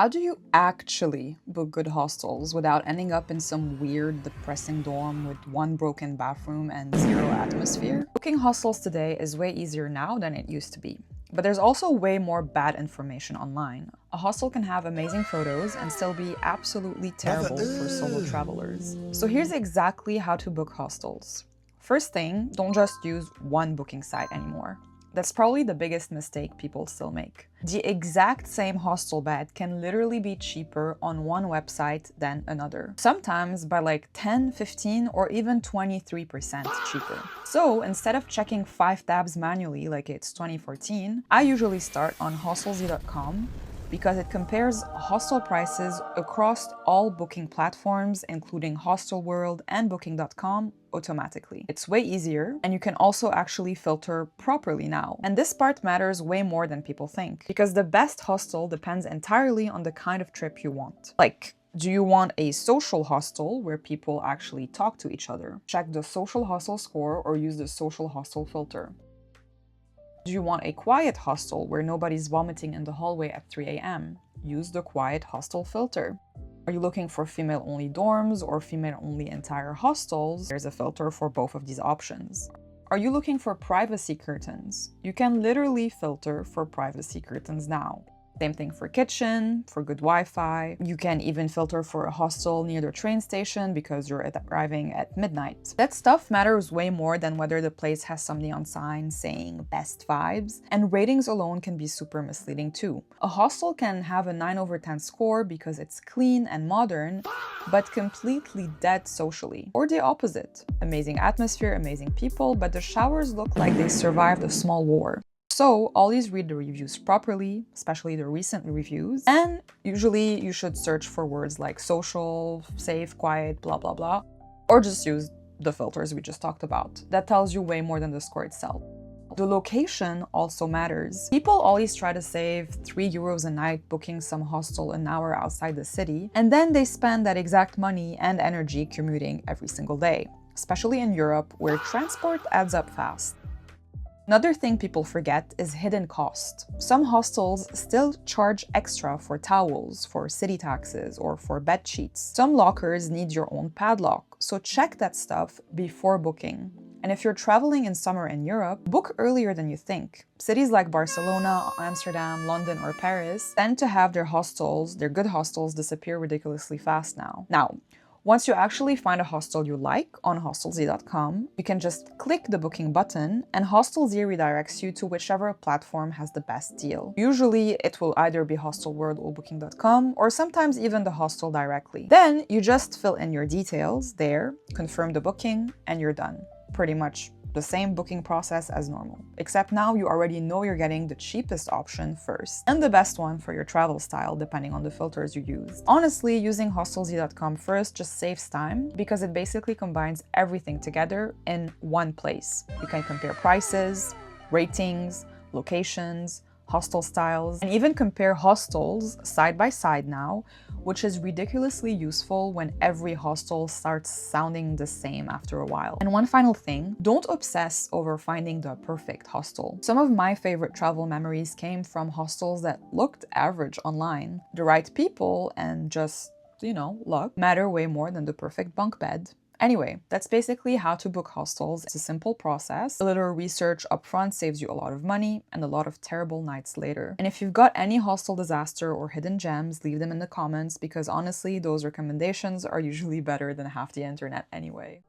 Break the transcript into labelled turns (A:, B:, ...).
A: How do you actually book good hostels without ending up in some weird, depressing dorm with one broken bathroom and zero atmosphere? Booking hostels today is way easier now than it used to be. But there's also way more bad information online. A hostel can have amazing photos and still be absolutely terrible for solo travelers. So here's exactly how to book hostels. First thing, don't just use one booking site anymore. That's probably the biggest mistake people still make. The exact same hostel bed can literally be cheaper on one website than another. Sometimes by like 10, 15, or even 23% cheaper. So instead of checking 5 tabs manually like it's 2014, I usually start on Hostels.com because it compares hostel prices across all booking platforms, including Hostelworld and Booking.com, automatically. It's way easier, and you can also actually filter properly now. And this part matters way more than people think, because the best hostel depends entirely on the kind of trip you want. Like, do you want a social hostel where people actually talk to each other? Check the social hostel score or use the social hostel filter. Do you want a quiet hostel where nobody's vomiting in the hallway at 3 a.m.? Use the quiet hostel filter. Are you looking for female-only dorms or female-only entire hostels? There's a filter for both of these options. Are you looking for privacy curtains? You can literally filter for privacy curtains now. Same thing for kitchen, for good Wi-Fi. You can even filter for a hostel near the train station because you're arriving at midnight. That stuff matters way more than whether the place has some neon sign saying best vibes, and ratings alone can be super misleading too. A hostel can have a 9/10 score because it's clean and modern, but completely dead socially. Or the opposite. Amazing atmosphere, amazing people, but the showers look like they survived a small war. So always read the reviews properly, especially the recent reviews, and usually you should search for words like social, safe, quiet, blah blah blah, or just use the filters we just talked about. That tells you way more than the score itself. The location also matters. People always try to save €3 a night booking some hostel an hour outside the city, and then they spend that exact money and energy commuting every single day, especially in Europe where transport adds up fast. Another thing people forget is hidden cost. Some hostels still charge extra for towels, for city taxes, or for bed sheets. Some lockers need your own padlock, so check that stuff before booking. And if you're traveling in summer in Europe, book earlier than you think. Cities like Barcelona, Amsterdam, London, or Paris tend to have their hostels, their good hostels, disappear ridiculously fast now. Once you actually find a hostel you like on Hostels.com, you can just click the booking button and Hostels redirects you to whichever platform has the best deal. Usually it will either be Hostelworld or Booking.com, or sometimes even the hostel directly. Then you just fill in your details there, confirm the booking, and you're done. Pretty much the same booking process as normal. Except now you already know you're getting the cheapest option first, and the best one for your travel style, depending on the filters you use. Honestly, using Hostels.com first just saves time, because it basically combines everything together in one place. You can compare prices, ratings, locations, hostel styles, and even compare hostels side by side now, which is ridiculously useful when every hostel starts sounding the same after a while. And one final thing, don't obsess over finding the perfect hostel. Some of my favorite travel memories came from hostels that looked average online. The right people and just, luck matter way more than the perfect bunk bed. Anyway, that's basically how to book hostels. It's a simple process. A little research upfront saves you a lot of money and a lot of terrible nights later. And if you've got any hostel disaster or hidden gems, leave them in the comments, because honestly, those recommendations are usually better than half the internet anyway.